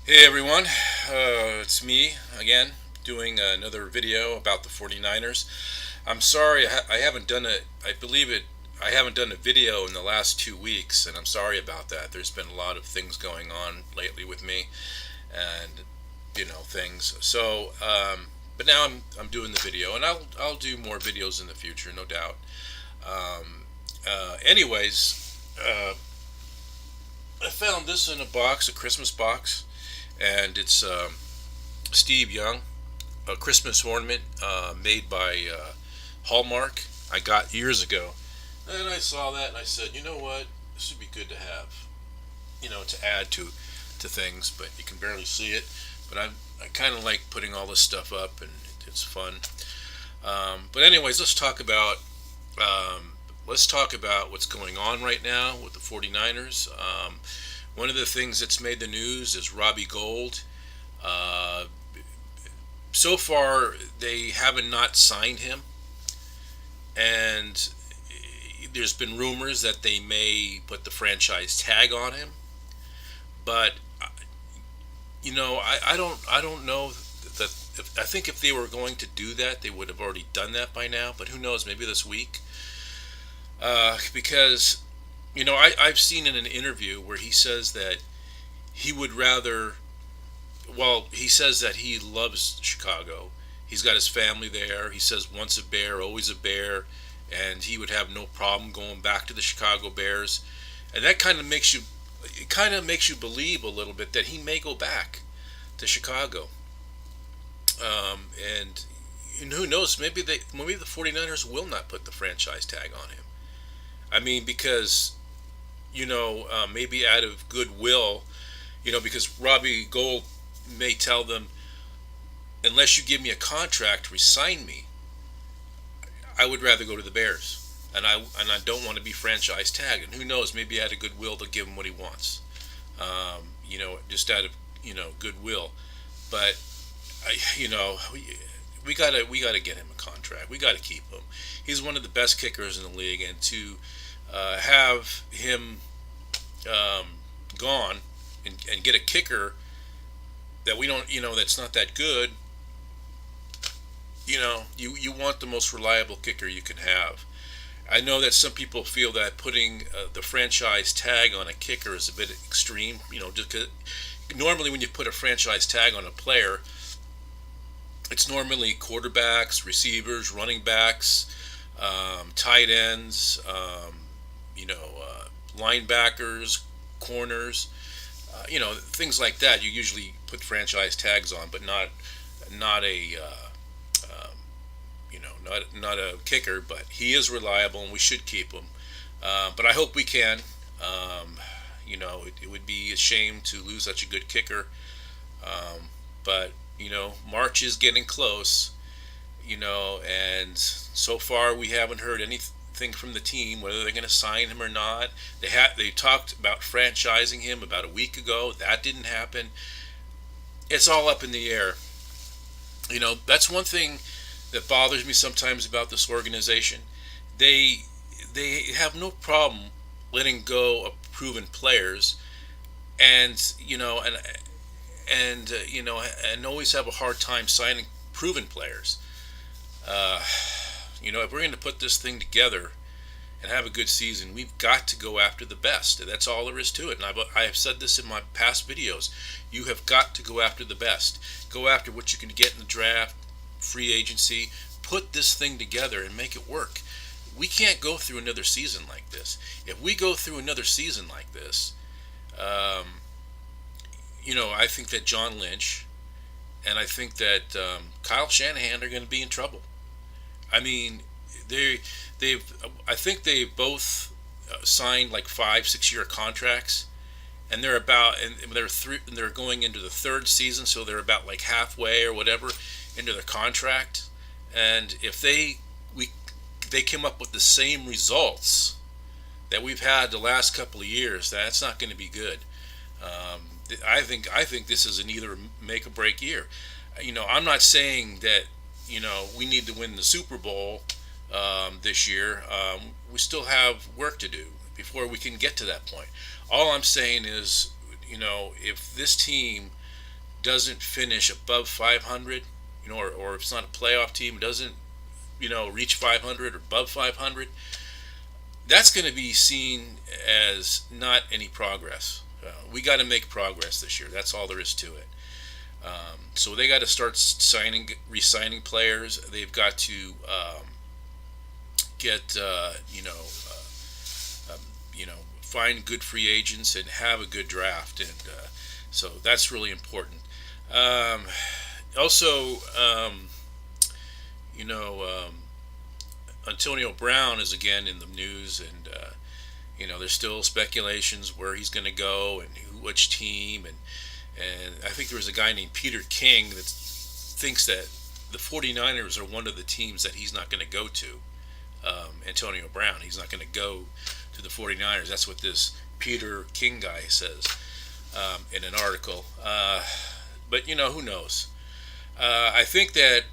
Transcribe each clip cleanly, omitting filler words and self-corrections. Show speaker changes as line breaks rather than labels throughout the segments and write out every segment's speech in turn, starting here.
Hey everyone, it's me again doing another video about the 49ers. I'm sorry I haven't done it, I believe it, I haven't done a video in the last 2 weeks, and I'm sorry about that. There's been a lot of things going on lately with me and, things. But now I'm doing the video, and I'll do more videos in the future, no doubt. Anyways, I found this in a box, a Christmas box, and it's Steve Young, a Christmas ornament made by Hallmark. I got years ago, and I saw that and I said, you know what, this would be good to have, to add to things. But you can barely see it. But I kind of like putting all this stuff up, and it's fun. But anyways, um, let's talk about what's going on right now with the 49ers. One of the things that's made the news is Robbie Gould. Uh, so far, they haven't not signed him, and there's been rumors that they may put the franchise tag on him. But I don't know that. I think if they were going to do that, they would have already done that by now. But who knows? Maybe this week, because I've seen in an interview where he says that he would rather. Well, he says that he loves Chicago. He's got his family there. He says once a Bear, always a Bear, and he would have no problem going back to the Chicago Bears. And that kind of makes you believe a little bit that he may go back to Chicago. And who knows? Maybe the 49ers will not put the franchise tag on him. I mean, because maybe out of goodwill, because Robbie Gold may tell them, unless you give me a contract, resign me. I would rather go to the Bears, and I don't want to be franchise tagged. And who knows? Maybe out of goodwill to give him what he wants. Just out of goodwill. But we gotta get him a contract. We gotta keep him. He's one of the best kickers in the league, and to have him um, gone and get a kicker that we don't, that's not that good. You want the most reliable kicker you can have. I know that some people feel that putting the franchise tag on a kicker is a bit extreme. Just 'cause normally when you put a franchise tag on a player, it's normally quarterbacks, receivers, running backs, tight ends, linebackers, corners, things like that. You usually put franchise tags on, but not a not a kicker. But he is reliable, and we should keep him. But I hope we can. It would be a shame to lose such a good kicker. But March is getting close. And so far we haven't heard anything from the team whether they're going to sign him or not. They talked about franchising him about a week ago. That didn't happen. It's all up in the air. That's one thing that bothers me sometimes about this organization. They they have no problem letting go of proven players, and and always have a hard time signing proven players. Uh, if we're going to put this thing together and have a good season, we've got to go after the best. That's all there is to it. And I have said this in my past videos. You have got to go after the best. Go after what you can get in the draft, free agency. Put this thing together and make it work. We can't go through another season like this. If we go through another season like this, um, I think that John Lynch and I think that Kyle Shanahan are going to be in trouble. I mean, they they've I think they both signed like 5 6 year contracts, and they're going into the third season, so they're about like halfway or whatever into their contract. And if they came up with the same results that we've had the last couple of years, that's not going to be good. Um, I think this is an either make or break year. I'm not saying that we need to win the Super Bowl this year. We still have work to do before we can get to that point. All I'm saying is, if this team doesn't finish above 500, or if it's not a playoff team, doesn't reach 500 or above 500, that's going to be seen as not any progress. We got to make progress this year. That's all there is to it. So they got to start re-signing players. They've got to get find good free agents and have a good draft, and so that's really important. Also, you know, Antonio Brown is again in the news, and there's still speculations where he's going to go and which team, and I think there was a guy named Peter King that thinks that the 49ers are one of the teams that he's not going to go to. Antonio Brown, he's not going to go to the 49ers. That's what this Peter King guy says in an article. But who knows? I think that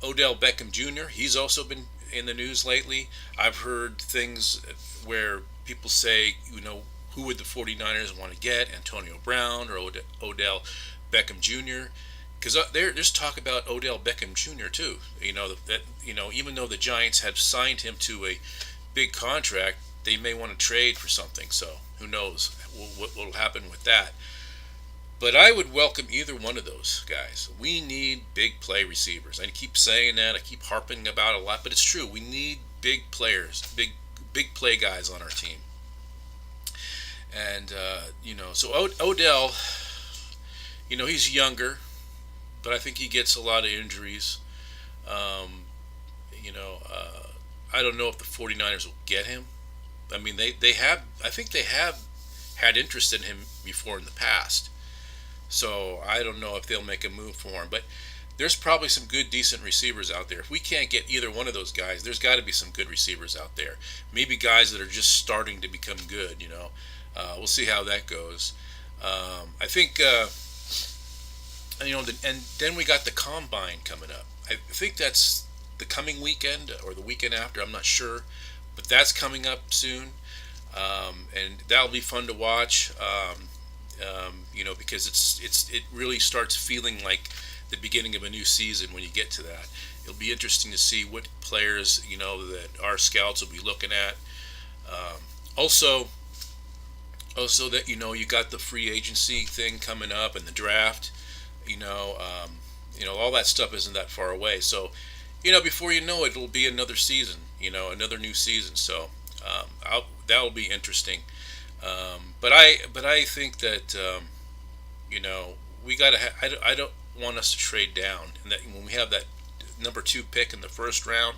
Odell Beckham Jr., he's also been in the news lately. I've heard things where people say, who would the 49ers want to get, Antonio Brown or Odell Beckham Jr.? Because there's talk about Odell Beckham Jr. too. Even though the Giants have signed him to a big contract, they may want to trade for something. So who knows what will happen with that? But I would welcome either one of those guys. We need big play receivers. I keep saying that. I keep harping about it a lot, but it's true. We need big players, big play guys on our team. And so Odell, he's younger, but I think he gets a lot of injuries. I don't know if the 49ers will get him. I mean, they have. I think they have had interest in him before in the past. So I don't know if they'll make a move for him. But there's probably some good, decent receivers out there. If we can't get either one of those guys, there's got to be some good receivers out there. Maybe guys that are just starting to become good. We'll see how that goes. I think. And then we got the combine coming up. I think that's the coming weekend or the weekend after. I'm not sure, but that's coming up soon, and that'll be fun to watch. Because it really starts feeling like the beginning of a new season when you get to that. It'll be interesting to see what players that our scouts will be looking at. Also that you got the free agency thing coming up and the draft. All that stuff isn't that far away. So, before you know it, it'll be another season. Another new season. So, that'll be interesting. But I think that we gotta. I don't want us to trade down, and that when we have that number 2 pick in the first round,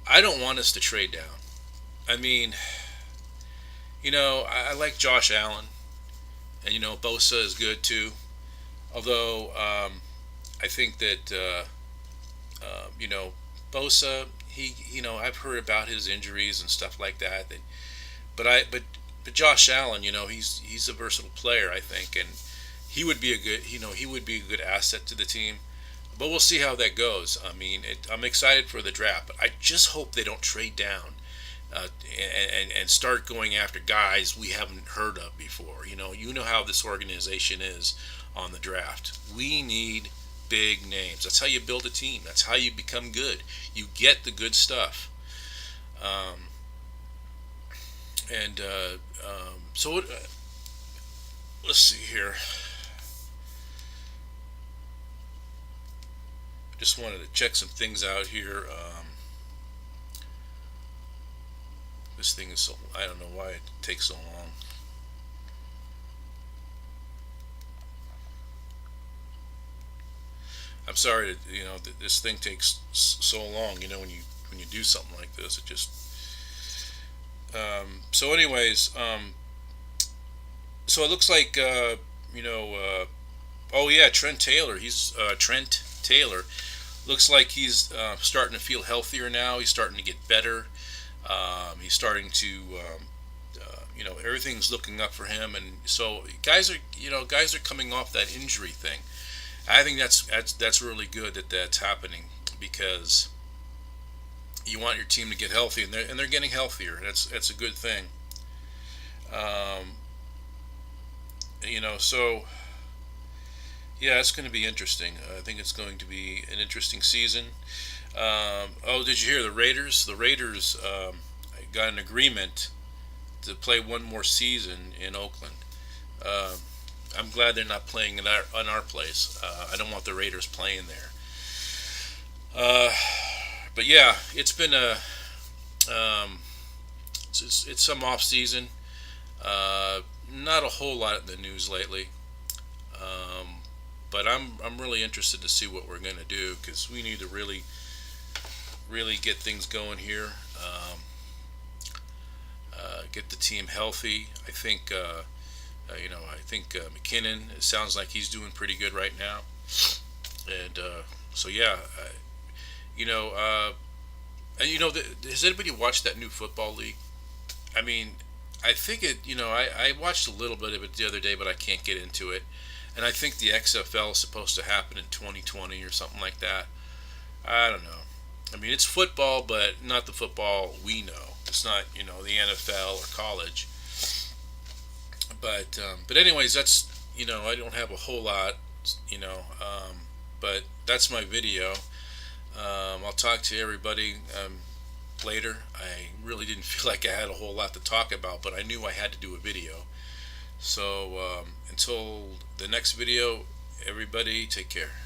I don't want us to trade down. I mean, I like Josh Allen, and Bosa is good too. Although I think that Bosa, I've heard about his injuries and stuff like that. But Josh Allen, he's a versatile player, I think, and he would be a good asset to the team. But we'll see how that goes. I mean, I'm excited for the draft, but I just hope they don't trade down and start going after guys we haven't heard of before. You know how this organization is on the draft. We need big names. That's how you build a team. That's how you become good. You get the good stuff. So let's see here. I just wanted to check some things out here. This thing is so, I don't know why it takes so long. I'm sorry that this thing takes so long. When you do something like this, it just. So anyways, so it looks like oh yeah, Trent Taylor. Trent Taylor. Looks like he's starting to feel healthier now. He's starting to get better. He's starting to everything's looking up for him, and so guys are coming off that injury thing. I think that's really good that that's happening, because you want your team to get healthy, and they're getting healthier. That's a good thing. So Yeah, it's going to be interesting. I think it's going to be an interesting season. Oh, did you hear the Raiders? The Raiders got an agreement to play one more season in Oakland. Uh, I'm glad they're not playing in our place. I don't want the Raiders playing there. Uh, but yeah, it's been it's some off season. Not a whole lot in the news lately. Um, but I'm really interested to see what we're going to do because we need to really get things going here. Get the team healthy. I think McKinnon. It sounds like he's doing pretty good right now. And so yeah, you know, has anybody watched that new football league? I mean, I think it. I watched a little bit of it the other day, but I can't get into it. And I think the XFL is supposed to happen in 2020 or something like that. I don't know. I mean, it's football, but not the football we know. It's not, the NFL or college. But anyways, that's I don't have a whole lot, you know. But that's my video. I'll talk to everybody later. I really didn't feel like I had a whole lot to talk about, but I knew I had to do a video. So until the next video, everybody take care.